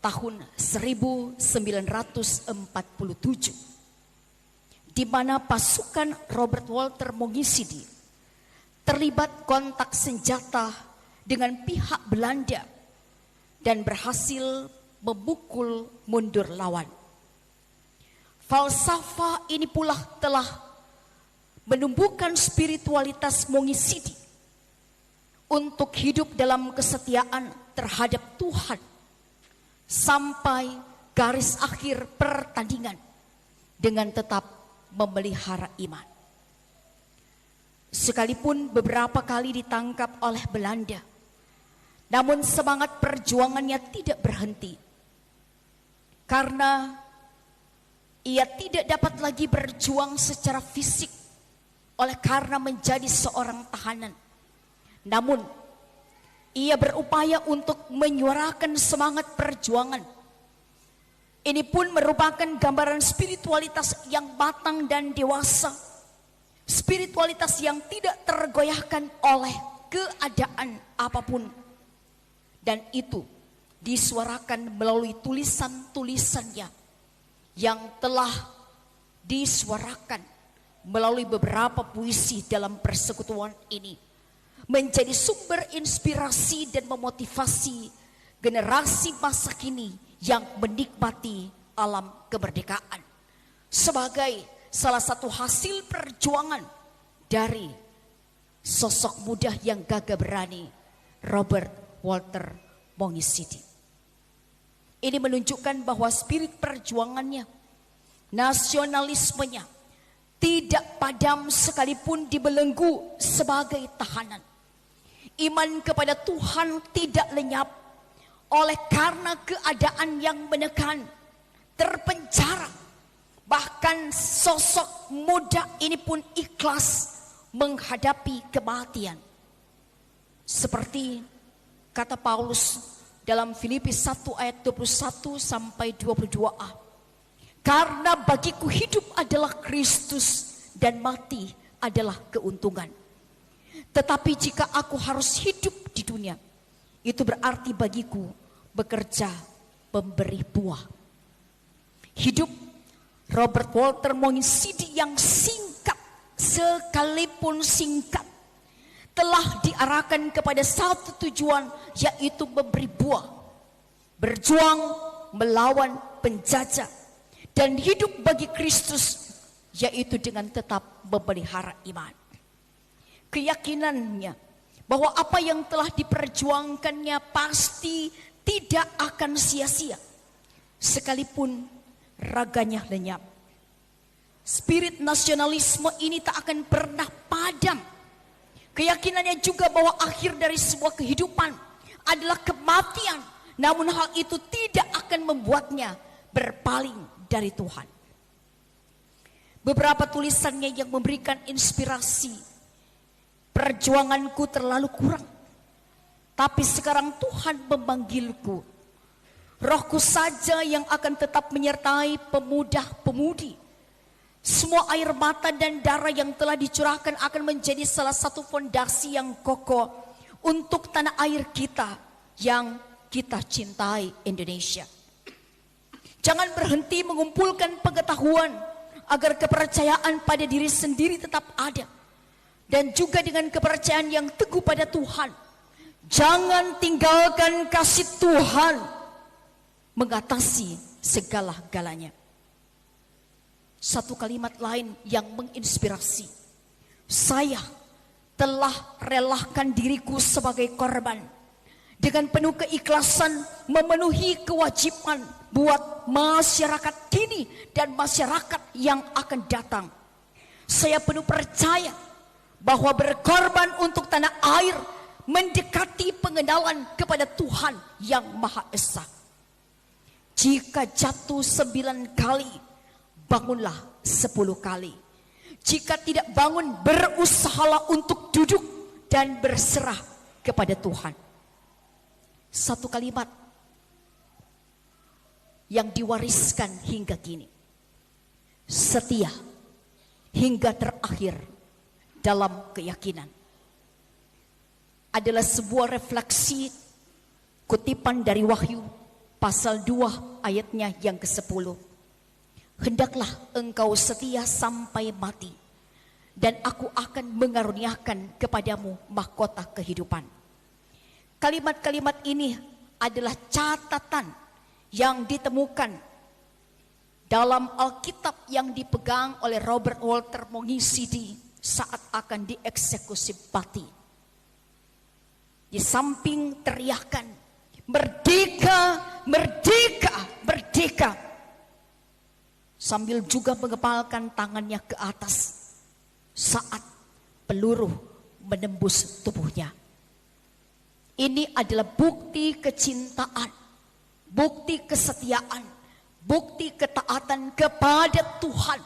tahun 1947, di mana pasukan Robert Walter Mongisidi terlibat kontak senjata dengan pihak Belanda dan berhasil memukul mundur lawan. Falsafah ini pula telah menumbuhkan spiritualitas Mongisidi untuk hidup dalam kesetiaan terhadap Tuhan sampai garis akhir pertandingan dengan tetap memelihara iman. Sekalipun beberapa kali ditangkap oleh Belanda, namun semangat perjuangannya tidak berhenti. Karena ia tidak dapat lagi berjuang secara fisik oleh karena menjadi seorang tahanan. Namun, ia berupaya untuk menyuarakan semangat perjuangan. Ini pun merupakan gambaran spiritualitas yang matang dan dewasa. Spiritualitas yang tidak tergoyahkan oleh keadaan apapun. Dan itu disuarakan melalui tulisan-tulisannya yang telah disuarakan melalui beberapa puisi dalam persekutuan ini, menjadi sumber inspirasi dan memotivasi generasi masa kini yang menikmati alam kemerdekaan sebagai salah satu hasil perjuangan dari sosok muda yang gagah berani, Robert Walter Mongisidi. Ini menunjukkan bahwa spirit perjuangannya, nasionalismenya tidak padam sekalipun dibelenggu sebagai tahanan. Iman kepada Tuhan tidak lenyap oleh karena keadaan yang menekan, terpenjara. Bahkan sosok muda ini pun ikhlas menghadapi kematian. Seperti kata Paulus dalam Filipi 1 ayat 21 sampai 22a. Karena bagiku hidup adalah Kristus dan mati adalah keuntungan. Tetapi jika aku harus hidup di dunia, itu berarti bagiku bekerja memberi buah. Hidup Robert Walter Mongisidi yang singkat, sekalipun singkat, telah diarahkan kepada satu tujuan, yaitu memberi buah, berjuang melawan penjajah, dan hidup bagi Kristus, yaitu dengan tetap memelihara iman. Keyakinannya bahwa apa yang telah diperjuangkannya pasti tidak akan sia-sia, sekalipun raganya lenyap. Spirit nasionalisme ini tak akan pernah padam. Keyakinannya juga bahwa akhir dari sebuah kehidupan adalah kematian. Namun hal itu tidak akan membuatnya berpaling dari Tuhan. Beberapa tulisannya yang memberikan inspirasi. Perjuanganku terlalu kurang, tapi sekarang Tuhan memanggilku. Rohku saja yang akan tetap menyertai pemuda-pemudi. Semua air mata dan darah yang telah dicurahkan akan menjadi salah satu fondasi yang kokoh untuk tanah air kita yang kita cintai, Indonesia. Jangan berhenti mengumpulkan pengetahuan agar kepercayaan pada diri sendiri tetap ada. Dan juga dengan kepercayaan yang teguh pada Tuhan. Jangan tinggalkan kasih Tuhan mengatasi segala-galanya. Satu kalimat lain yang menginspirasi. Saya telah relakan diriku sebagai korban. Dengan penuh keikhlasan memenuhi kewajiban buat masyarakat kini dan masyarakat yang akan datang. Saya penuh percaya bahwa berkorban untuk tanah air mendekati pengenalan kepada Tuhan yang Maha Esa. Jika jatuh 9 kali, bangunlah 10 kali. Jika tidak bangun, berusahalah untuk duduk dan berserah kepada Tuhan. Satu kalimat yang diwariskan hingga kini. Setia hingga terakhir dalam keyakinan. Adalah sebuah refleksi kutipan dari Wahyu pasal 2 ayatnya yang ke-10. Hendaklah engkau setia sampai mati, dan aku akan mengaruniakan kepadamu mahkota kehidupan. Kalimat-kalimat ini adalah catatan yang ditemukan dalam Alkitab yang dipegang oleh Robert Walter Mongisidi saat akan dieksekusi mati. Di samping teriakan merdeka, merdeka, merdeka, sambil juga mengepalkan tangannya ke atas saat peluru menembus tubuhnya. Ini adalah bukti kecintaan, bukti kesetiaan, bukti ketaatan kepada Tuhan,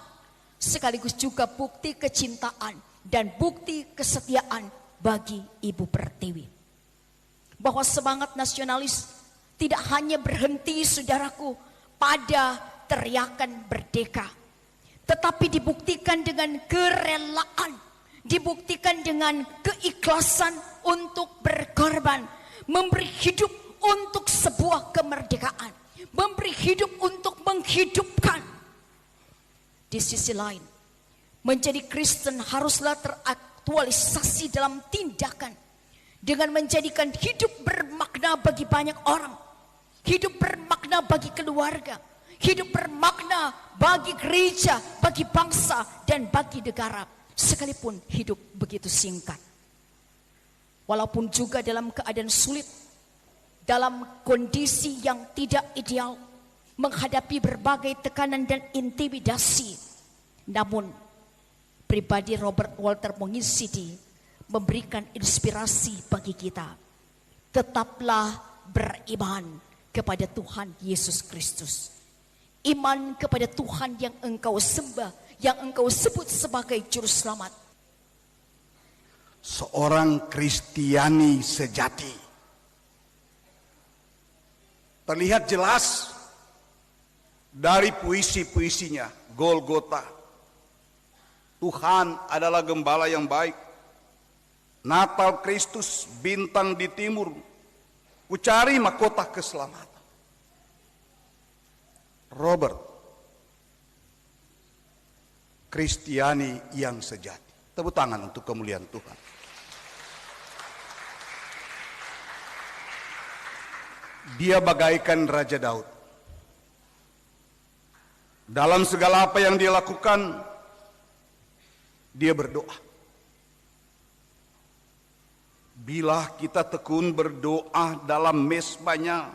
sekaligus juga bukti kecintaan dan bukti kesetiaan bagi Ibu Pertiwi. Bahwa semangat nasionalis tidak hanya berhenti, saudaraku, pada teriakan merdeka, tetapi dibuktikan dengan kerelaan, dibuktikan dengan keikhlasan untuk berkorban, memberi hidup untuk sebuah kemerdekaan, memberi hidup untuk menghidupkan. Di sisi lain, menjadi Kristen haruslah teraktualisasi dalam tindakan dengan menjadikan hidup bermakna bagi banyak orang, hidup bermakna bagi keluarga, hidup bermakna bagi gereja, bagi bangsa, dan bagi negara, sekalipun hidup begitu singkat. Walaupun juga dalam keadaan sulit, dalam kondisi yang tidak ideal, menghadapi berbagai tekanan dan intimidasi, namun pribadi Robert Walter Mongisidi memberikan inspirasi bagi kita. Tetaplah beriman kepada Tuhan Yesus Kristus. Iman kepada Tuhan yang engkau sembah, yang engkau sebut sebagai juru selamat. Seorang Kristiani sejati terlihat jelas dari puisi-puisinya. Golgota, Tuhan adalah gembala yang baik. Natal Kristus, bintang di timur, ku cari mahkota keselamatan. Robert, Kristiani yang sejati. Tepuk tangan untuk kemuliaan Tuhan. Dia bagaikan Raja Daud. Dalam segala apa yang dia lakukan, dia berdoa. Bila kita tekun berdoa dalam mesbahnya,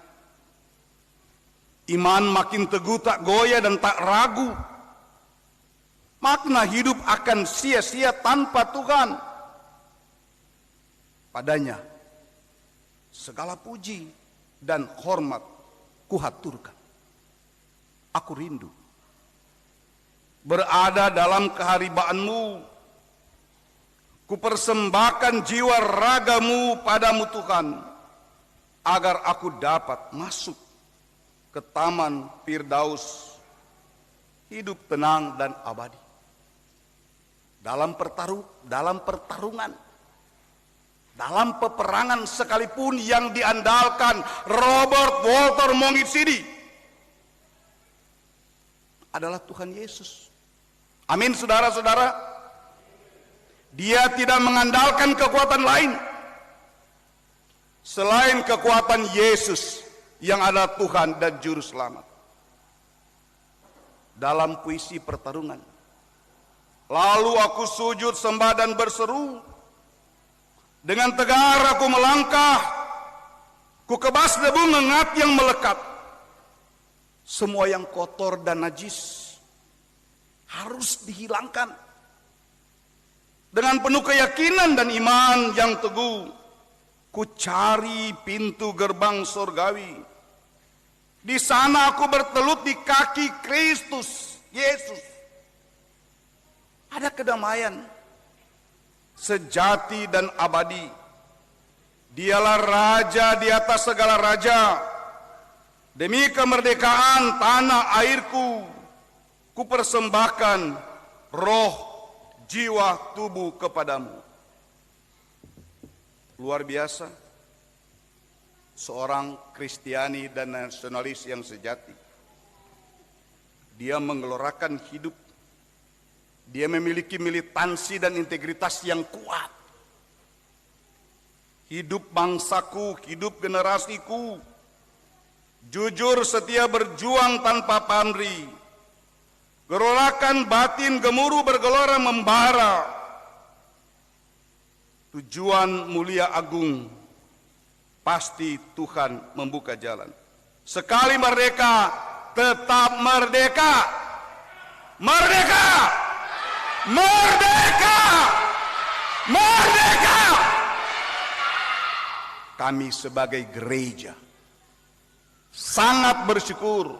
iman makin teguh, tak goyah dan tak ragu. Makna hidup akan sia-sia tanpa Tuhan. Padanya segala puji dan hormat kuhaturkan. Aku rindu berada dalam keharibaanmu. Kupersembahkan jiwa ragamu padamu Tuhan, agar aku dapat masuk ke taman Firdaus, hidup tenang dan abadi. Dalam pertarungan, dalam peperangan sekalipun yang diandalkan Robert Walter Mongisidi adalah Tuhan Yesus. Amin, saudara-saudara. Dia tidak mengandalkan kekuatan lain selain kekuatan Yesus yang adalah Tuhan dan Juru Selamat. Dalam puisi pertarungan, lalu aku sujud sembah dan berseru, dengan tegar aku melangkah, ku kebas debu ngengat yang melekat. Semua yang kotor dan najis harus dihilangkan. Dengan penuh keyakinan dan iman yang teguh, ku cari pintu gerbang surgawi. Di sana aku bertelut di kaki Kristus Yesus. Ada kedamaian sejati dan abadi. Dialah Raja di atas segala raja. Demi kemerdekaan tanah airku, ku persembahkan roh, jiwa, tubuh kepadamu. Luar biasa, seorang Kristiani dan nasionalis yang sejati. Dia menggelorakan hidup. Dia memiliki militansi dan integritas yang kuat. Hidup bangsaku, hidup generasiku. Jujur, setia, berjuang tanpa pamrih. Gerorakan batin gemuruh bergelora membara. Tujuan mulia agung, pasti Tuhan membuka jalan. Sekali merdeka, tetap merdeka. Merdeka! Merdeka! Merdeka! Kami sebagai gereja sangat bersyukur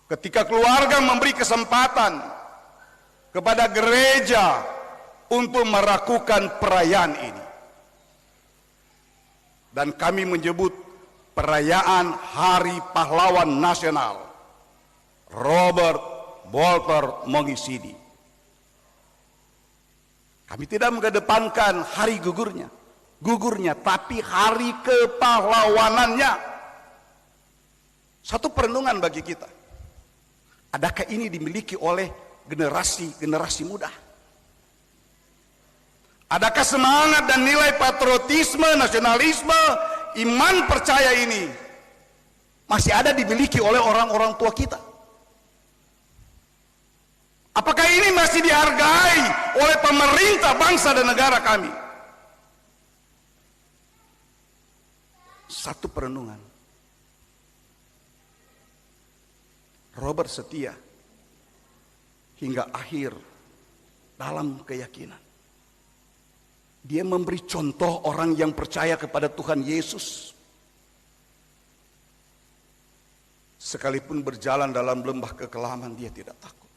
ketika keluarga memberi kesempatan kepada gereja untuk melakukan perayaan ini. Dan kami menyebut perayaan Hari Pahlawan Nasional Robert Walter Mongisidi. Kami tidak mengedepankan hari gugurnya, tapi hari kepahlawanannya. Satu perenungan bagi kita. Adakah ini dimiliki oleh generasi muda? Adakah semangat dan nilai patriotisme, nasionalisme, iman percaya ini masih ada dimiliki oleh orang-orang tua kita? Apakah ini masih dihargai oleh pemerintah bangsa dan negara kami? Satu perenungan. Robert setia hingga akhir dalam keyakinan. Dia memberi contoh orang yang percaya kepada Tuhan Yesus. Sekalipun berjalan dalam lembah kekelaman, dia tidak takut.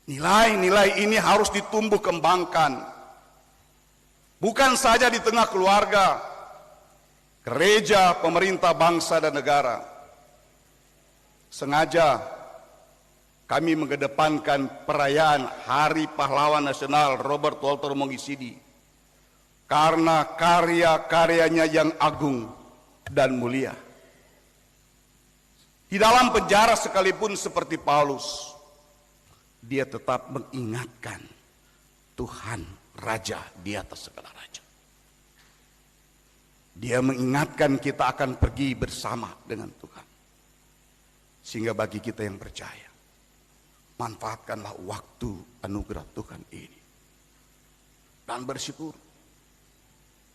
Nilai-nilai ini harus ditumbuh kembangkan. Bukan saja di tengah keluarga, gereja, pemerintah, bangsa, dan negara. Sengaja kami mengedepankan perayaan Hari Pahlawan Nasional Robert Walter Mongisidi karena karya-karyanya yang agung dan mulia. Di dalam penjara sekalipun seperti Paulus, dia tetap mengingatkan Tuhan Raja di atas segala raja. Dia mengingatkan kita akan pergi bersama dengan Tuhan. Sehingga bagi kita yang percaya, manfaatkanlah waktu anugerah Tuhan ini. Dan bersyukur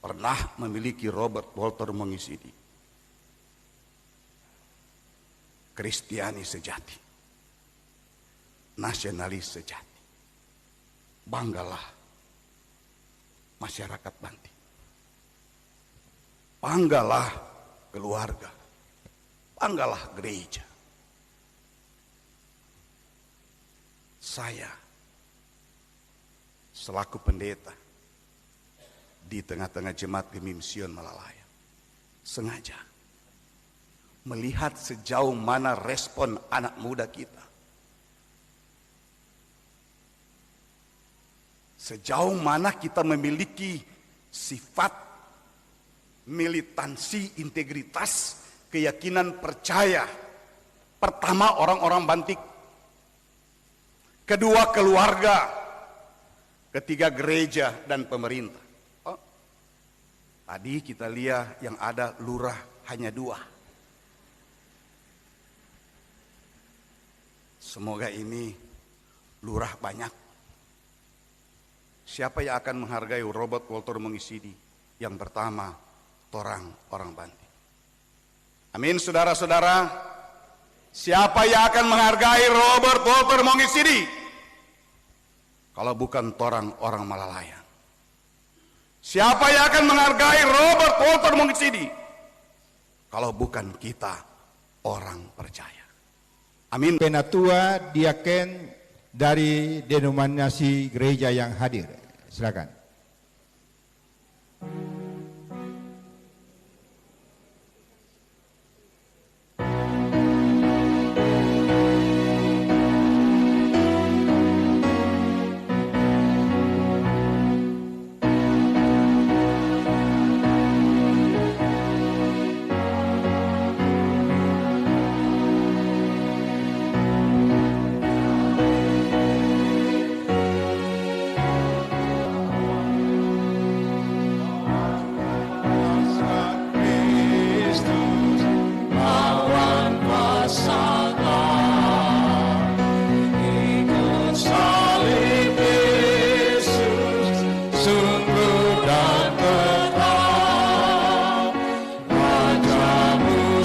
pernah memiliki Robert Walter Mongisidi. Kristiani sejati. Nasionalis sejati. Banggalah masyarakat Banti. Banggalah keluarga. Banggalah gereja. Saya selaku pendeta di tengah-tengah jemaat Gemim Sion Malalaya sengaja melihat sejauh mana respon anak muda kita, sejauh mana kita memiliki sifat militansi, integritas, keyakinan, percaya. Pertama orang-orang Bantik, kedua keluarga, ketiga gereja dan pemerintah. Oh, tadi kita lihat yang ada lurah hanya 2. Semoga ini lurah banyak. Siapa yang akan menghargai Robert Walter Mongisidi? Yang pertama, orang Bantik. Amin, saudara-saudara. Siapa yang akan menghargai Robert Walter Mongisidi? Kalau bukan orang Malalayan. Siapa yang akan menghargai Robert Walter Mongisidi? Kalau bukan kita, orang percaya. Amin. Penatua Diaken dari denominasi gereja yang hadir. Silakan.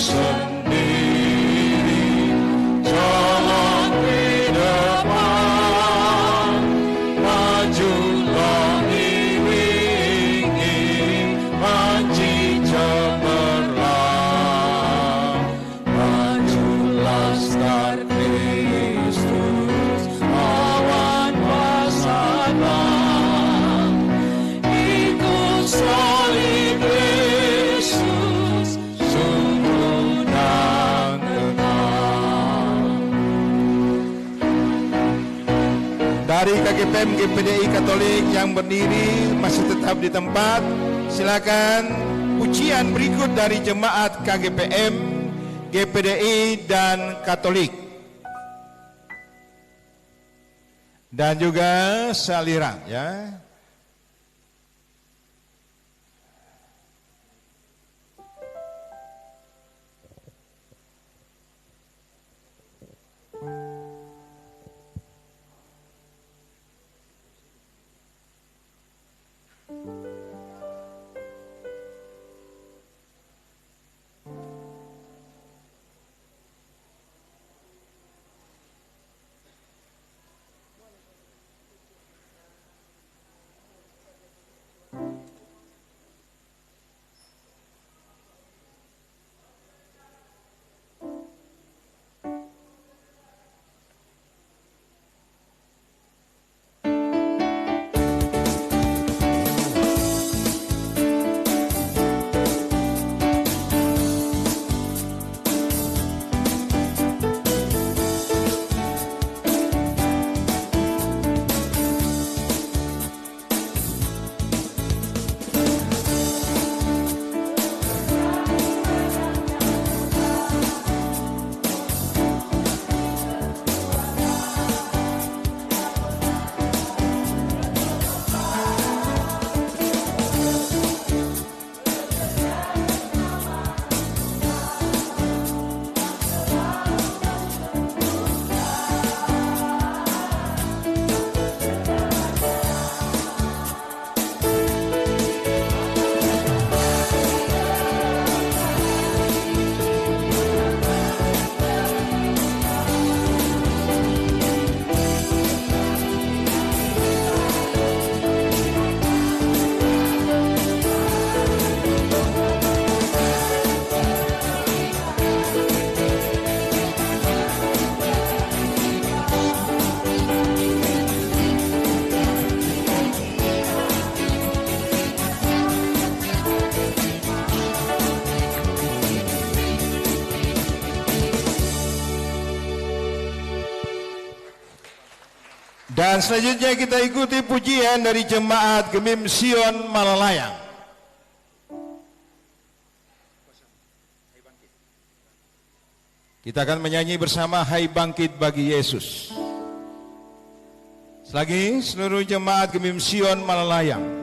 sendiri, jalan ke depan, majulah iringi panji cemerlang, majulah star Kristus, awan pasangan, ikut salib Yesus, sungguh dan tenang. Dari KGPM GPDI Katolik yang berdiri masih tetap di tempat, silakan pujian berikut dari jemaat KGPM, GPDI dan Katolik. Dan juga saliran ya. Dan selanjutnya kita ikuti pujian dari jemaat Gemim Sion Malalayang. Kita akan menyanyi bersama Hai Bangkit Bagi Yesus. Selagi seluruh jemaat Gemim Sion Malalayang